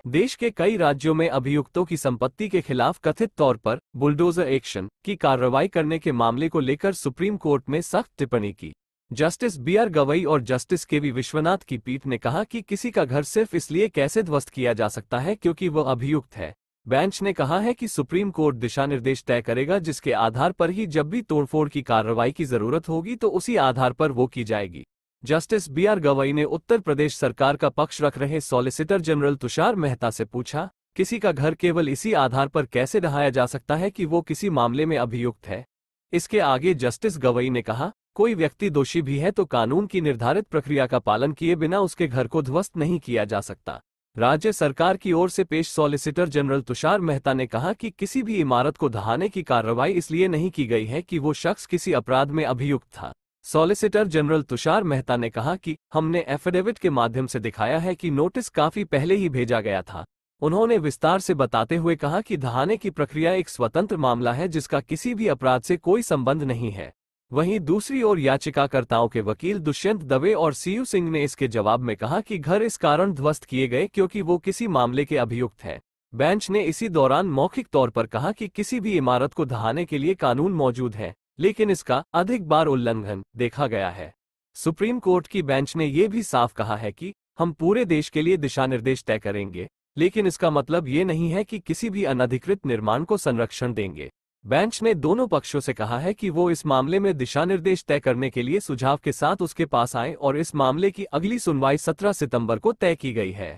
देश के कई राज्यों में अभियुक्तों की संपत्ति के खिलाफ कथित तौर पर बुलडोजर एक्शन की कार्रवाई करने के मामले को लेकर सुप्रीम कोर्ट में सख्त टिप्पणी की। Justice B R. गवई और जस्टिस के.वी. विश्वनाथ की पीठ ने कहा कि किसी का घर सिर्फ इसलिए कैसे ध्वस्त किया जा सकता है क्योंकि वह अभियुक्त है। बेंच ने कहा है कि सुप्रीम कोर्ट दिशानिर्देश तय करेगा जिसके आधार पर ही जब भी तोड़फोड़ की कार्रवाई की जरूरत होगी तो उसी आधार पर वो की जाएगी। Justice B R. गवई ने उत्तर प्रदेश सरकार का पक्ष रख रहे सॉलिसिटर जनरल तुषार मेहता से पूछा, किसी का घर केवल इसी आधार पर कैसे ढहाया जा सकता है कि वो किसी मामले में अभियुक्त है। इसके आगे जस्टिस गवई ने कहा, कोई व्यक्ति दोषी भी है तो कानून की निर्धारित प्रक्रिया का पालन किए बिना उसके घर को ध्वस्त नहीं किया जा सकता। राज्य सरकार की ओर से पेश सॉलिसिटर जनरल तुषार मेहता ने कहा कि किसी भी इमारत को ढहाने की कार्रवाई इसलिए नहीं की गई है कि वो शख्स किसी अपराध में अभियुक्त था। सॉलिसिटर जनरल तुषार मेहता ने कहा कि हमने एफिडेविट के माध्यम से दिखाया है कि नोटिस काफी पहले ही भेजा गया था। उन्होंने विस्तार से बताते हुए कहा कि ढहाने की प्रक्रिया एक स्वतंत्र मामला है जिसका किसी भी अपराध से कोई संबंध नहीं है। वहीं दूसरी ओर याचिकाकर्ताओं के वकील दुष्यंत दवे और सीयू सिंह ने इसके जवाब में कहा कि घर इस कारण ध्वस्त किए गए क्योंकि वो किसी मामले के अभियुक्त हैं। बेंच ने इसी दौरान मौखिक तौर पर कहा कि किसी भी इमारत को ढहाने के लिए कानून मौजूद है, लेकिन इसका अधिक बार उल्लंघन देखा गया है। सुप्रीम कोर्ट की बेंच ने यह भी साफ कहा है कि हम पूरे देश के लिए दिशानिर्देश तय करेंगे, लेकिन इसका मतलब ये नहीं है कि किसी भी अनधिकृत निर्माण को संरक्षण देंगे। बेंच ने दोनों पक्षों से कहा है कि वो इस मामले में दिशानिर्देश तय करने के लिए सुझाव के साथ उसके पास आए और इस मामले की अगली सुनवाई 17 सितंबर को तय की गई है।